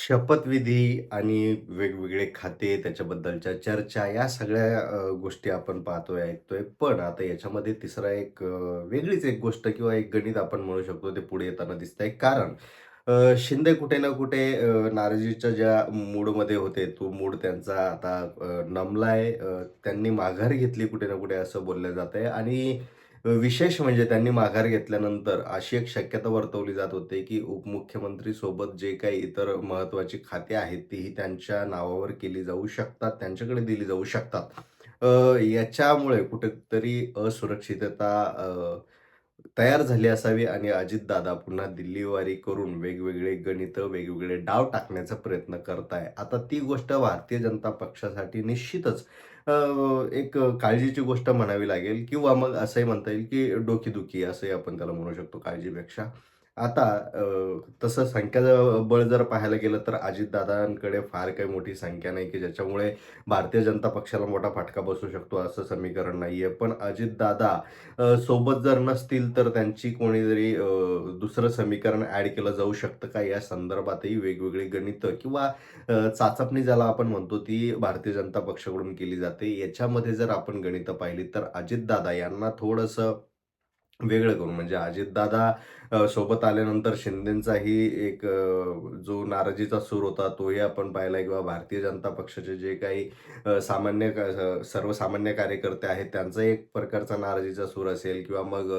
शपथविधी आणि वेगवेगळे खाते, त्याच्याबद्दलच्या चर्चा या सगळ्या गोष्टी आपण पाहतोय, ऐकतोय. पण आता याच्यामध्ये तिसरा एक वेगळीच एक गोष्ट किंवा एक गणित आपण म्हणू शकतो, ते पुढे येताना दिसतंय. कारण शिंदे कुठे ना कुठे नाराजीच्या ज्या मूडमध्ये होते, तो मूड त्यांचा आता नमलाय. त्यांनी माघार घेतली कुठे ना कुठे असं बोललं जातंय आणि विशेष म्हणजे त्यांनी माघार घेतल्यानंतर अशी एक शक्यता वर्तवली जात होती, की उपमुख्यमंत्री सोबत जे काही इतर महत्त्वाची खाती आहेत, तीही त्यांच्या नावावर केली जाऊ शकतात, त्यांच्याकडे दिली जाऊ शकतात. याच्यामुळे कुठेतरी असुरक्षितता तयार झाली असावी आणि अजितदादा पुन्हा दिल्लीवारी करून वेगवेगळे गणितं, वेगवेगळे डाव टाकण्याचा प्रयत्न करताय. आता ती गोष्ट भारतीय जनता पक्षासाठी निश्चितच एक काळजीची गोष्ट म्हणावी लागेल किंवा मग असंही म्हणता येईल, की डोकेदुखी असंही आपण त्याला म्हणू शकतो काळजीपेक्षा. आता तसं संख्याबळ जर पाहायला गेलं तर अजितदादांकडे फार काही मोठी संख्या नाही, की ज्याच्यामुळे भारतीय जनता पक्षाला मोठा फटका बसू शकतो असं समीकरण नाहीये. पण अजितदादा सोबत जर नसतील तर त्यांची कोणीतरी दुसरं समीकरण ॲड केलं जाऊ शकतं का? या संदर्भातही वेगवेगळी गणितं किंवा चाचपणी ज्याला आपण म्हणतो ती भारतीय जनता पक्षाकडून केली जाते. याच्यामध्ये जर आपण गणितं पाहिली तर अजितदादा यांना थोडंसं वेगळं करून म्हणजे अजितदादा सोबत आल्यानंतर शिंदेंचाही एक जो नाराजीचा सूर होता तोही आपण पाहिला किंवा भारतीय जनता पक्षाचे जे काही सर्वसामान्य कार्यकर्ते आहेत त्यांचा एक प्रकारचा नाराजीचा सूर असेल किंवा मग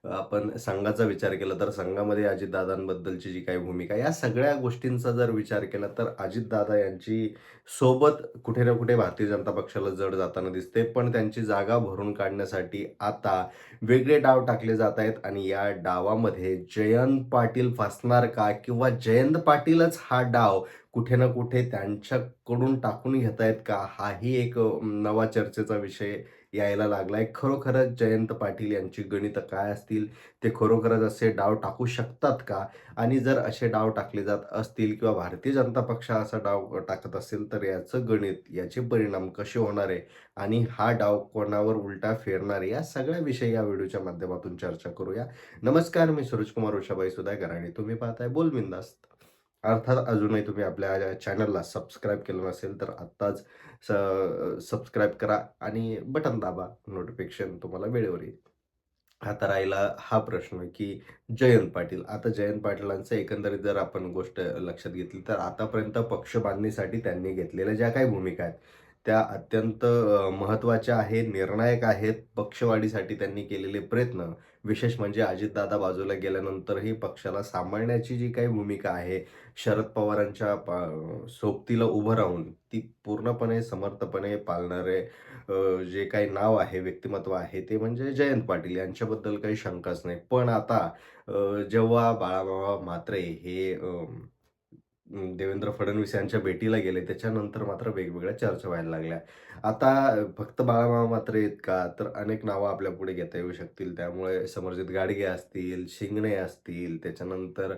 आपण संघाचा विचार केला तर संघामध्ये अजितदादांबद्दलची जी काही भूमिका आहे, या सगळ्या गोष्टींचा जर विचार केला तर अजितदादा यांची सोबत कुठे ना कुठे भारतीय जनता पक्षाला जड जाताना दिसते. पण त्यांची जागा भरून काढण्यासाठी आता वेगळे डाव टाकले जात आहेत आणि या डावामध्ये जयंत पाटील फसणार का? किंवा जयंत पाटीलच हा डाव कुठे ना कुठे त्यांच्याकडून टाकून घेतायत का? हाही एक नवा चर्चेचा विषय यायला लागलाय. खरोखरच जयंत पाटील यांची गणितं काय असतील? ते खरोखरच असे डाव टाकू शकतात का? आणि जर असे डाव टाकले जात असतील किंवा भारतीय जनता पक्ष असा डाव टाकत असेल, तर याचं गणित, याचे परिणाम कसे होणार आहे? आणि हा डाव कोणावर उलटा फेरणार आहे, या सगळ्या विषयी या व्हिडिओच्या माध्यमातून चर्चा करूया. नमस्कार, मी सूरजकुमार उषाबाई सुधाकर आणि तुम्ही पाहताय बोल बिंदास्त. अर्थात अजूनही तुम्ही आपल्या चॅनलला सबस्क्राईब केलं नसेल, तर आत्ताच सबस्क्राईब करा आणि बटन दाबा. नोटिफिकेशन तुम्हाला वेळेवर येईल. आता राहिला हा प्रश्न, की जयंत पाटील. आता जयंत पाटलांचं एकंदरीत जर आपण गोष्ट लक्षात घेतली, तर आतापर्यंत पक्ष बांधणीसाठी त्यांनी घेतलेल्या ज्या काही भूमिका आहेत, त्या अत्यंत महत्त्वाच्या आहेत, निर्णायक आहेत. पक्षवाढीसाठी त्यांनी केलेले प्रयत्न, विशेष म्हणजे अजितदादा बाजूला गेल्यानंतरही पक्षाला सांभाळण्याची जी काही भूमिका आहे, शरद पवारांच्या सोबतीला उभं राहून ती पूर्णपणे समर्थपणे पाळणारे जे काही नाव आहे, व्यक्तिमत्व आहे, ते म्हणजे जयंत पाटील यांच्याबद्दल काही शंकाच नाही. पण आता जेव्हा बाळामामा म्हात्रे हे देवेंद्र फडणवीस यांच्या भेटीला गेले, त्याच्यानंतर मात्र वेगवेगळ्या चर्चा व्हायला लागल्या. आता फक्त बाळामामा म्हात्रे आहेत का? तर अनेक नावं आपल्यापुढे घेता येऊ शकतील. त्यामुळे समरजित गाडगे असतील, शिंगणे असतील, त्याच्यानंतर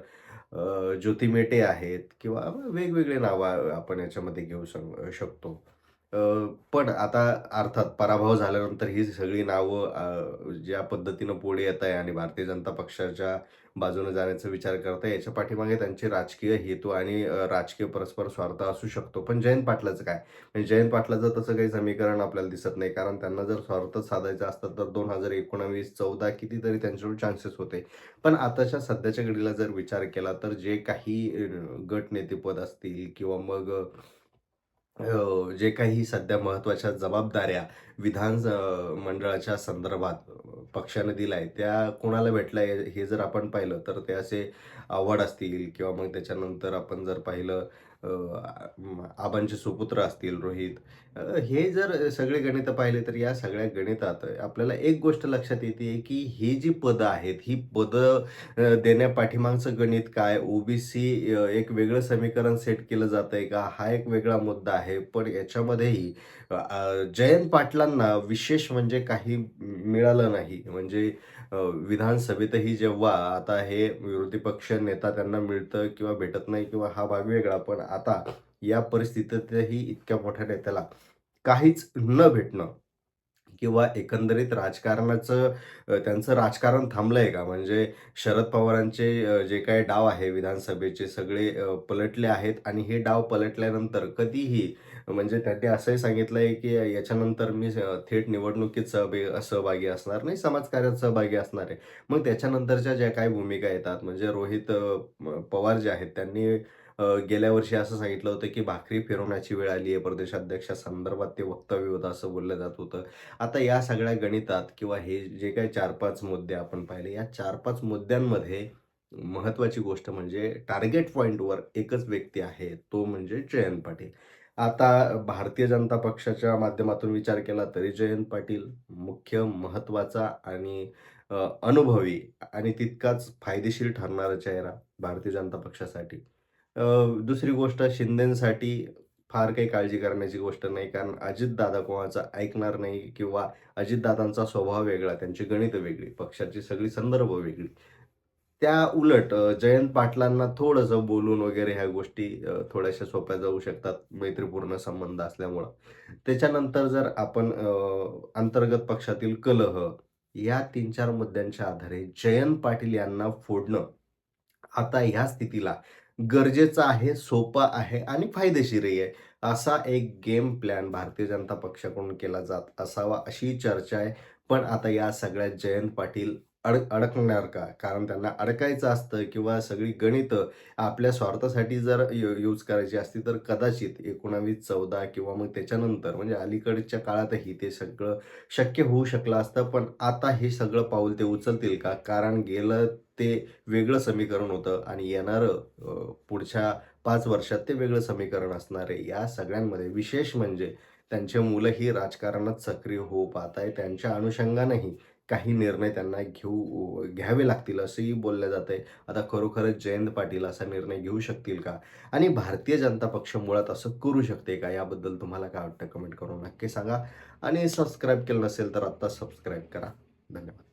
ज्योती मेटे आहेत किंवा वेगवेगळे नावं आपण याच्यामध्ये घेऊ शकतो. अ, पण आता अर्थात पराभव झाल्यानंतर ही सगळी नावं ज्या पद्धतीनं पुढे येत आहे आणि भारतीय जनता पक्षाच्या बाजूने जाण्याचा विचार करताय, याच्या पाठीमागे त्यांचे राजकीय हेतू आणि राजकीय परस्पर स्वार्थ असू शकतो. पण जयंत पाटलाचं काय? म्हणजे जयंत पाटलाचं तसं काही समीकरण आपल्याला दिसत नाही. कारण त्यांना जर स्वार्थच साधायचा असतं, तर 2019-14 कितीतरी त्यांच्याकडे चान्सेस होते. पण आताच्या सध्याच्या घडीला जर विचार केला, तर जे काही गट नेतेपद असतील किंवा मग जे काही सध्या महत्त्वाच्या जबाबदाऱ्या मंडळाच्या संदर्भात पक्षाने दिल्या आहेत, त्या कोणाला भेटल्या हे जर आपण पाहिलं, तर ते असे आव्हाड असतील किंवा मग त्याच्यानंतर आपण जर पाहिलं आबांचे सुपुत्र असतील रोहित. हे जर सगळे गणितं पाहिले, तर या सगळ्या गणितात आपल्याला एक गोष्ट लक्षात येते, की ही जी पदं आहेत, ही पदं देण्यापाठीमागचं गणित काय? ओबीसी एक वेगळं समीकरण सेट केलं जातंय का? हा एक वेगळा मुद्दा आहे. पण याच्यामध्येही जयंत पाटलांना विशेष म्हणजे काही मिळालं नाही. म्हणजे विधानसभेतही जेव्हा आता हे विरोधी पक्ष नेता त्यांना मिळतं किंवा भेटत नाही किंवा हा भाग वेगळा. पण आता या परिस्थितीतही इतक्या मोठ्या नेत्याला काहीच न भेटणं, किंवा एकंदरीत राजकारणाचं त्यांचं राजकारण थांबलंय का? म्हणजे शरद पवारांचे जे काही डाव आहे विधानसभेचे सगळे पलटले आहेत आणि हे डाव पलटल्यानंतर कधीही म्हणजे त्यांनी असंही सांगितलंय, की याच्यानंतर मी थेट निवडणुकीत सहभागी असणार नाही, समाजकार्यात सहभागी असणार आहे. मग त्याच्यानंतरच्या ज्या काही भूमिका येतात म्हणजे रोहित पवार जे आहेत त्यांनी गेल्या वर्षी असं सांगितलं होतं, की भाकरी फिरवण्याची वेळ आली आहे प्रदेशाध्यक्षासंदर्भात ते वक्तव्य होतं असं बोललं जात होतं. आता या सगळ्या गणितात किंवा हे जे काही 4-5 मुद्दे आपण पाहिले, या 4-5 मुद्द्यांमध्ये महत्त्वाची गोष्ट म्हणजे टार्गेट पॉइंटवर एकच व्यक्ती आहे, तो म्हणजे जयंत पाटील. आता भारतीय जनता पक्षाच्या माध्यमातून विचार केला तरी जयंत पाटील मुख्य, महत्त्वाचा आणि अनुभवी आणि तितकाच फायदेशीर ठरणारा चेहरा भारतीय जनता पक्षासाठी. अ, दुसरी गोष्ट शिंदेंसाठी फार काही काळजी करण्याची गोष्ट नाही. कारण अजितदादा कोणाचं ऐकणार नाही किंवा अजितदादांचा स्वभाव वेगळा, त्यांची गणितं वेगळी, पक्षाची सगळी संदर्भ वेगळी. त्या उलट जयंत पाटलांना थोडंसं बोलून वगैरे ह्या गोष्टी थोड्याशा सोप्या जाऊ शकतात, मैत्रीपूर्ण संबंध असल्यामुळं. त्याच्यानंतर जर आपण अंतर्गत पक्षातील कलह या 3-4 मुद्द्यांच्या आधारे जयंत पाटील यांना फोडणं आता ह्या स्थितीला गरजेचं आहे, सोपं आहे आणि फायदेशीरही आहे. असा एक गेम प्लॅन भारतीय जनता पक्षाकडून केला जात असावा, अशी चर्चा आहे. पण आता या सगळ्यात जयंत पाटील अडकणार का? कारण त्यांना अडकायचं असतं किंवा सगळी गणितं आपल्या स्वार्थासाठी जर यूज करायची असती, तर कदाचित 1914 किंवा मग त्याच्यानंतर म्हणजे अलीकडच्या काळातही ते सगळं शक्य होऊ शकलं असतं. पण आता हे सगळं पाऊल ते उचलतील का? कारण गेलं ते वेगळं समीकरण होतं आणि येणारं पुढच्या 5 वर्षात ते वेगळं समीकरण असणार आहे. या सगळ्यांमध्ये विशेष म्हणजे त्यांची मुलंही राजकारणात सक्रिय होऊ पाहत आहे. त्यांच्या अनुषंगानेही काही निर्णय त्यांना घ्यावे लागतील असंही बोललं जातंय. आता खरोखरच जयंत पाटील असा निर्णय घेऊ शकतील का? आणि भारतीय जनता पक्ष मुळात असं करू शकते का? याबद्दल तुम्हाला काय वाटतं? कमेंट करून नक्की सांगा आणि सबस्क्राईब केलं नसेल तर आत्ता सबस्क्राईब करा. धन्यवाद.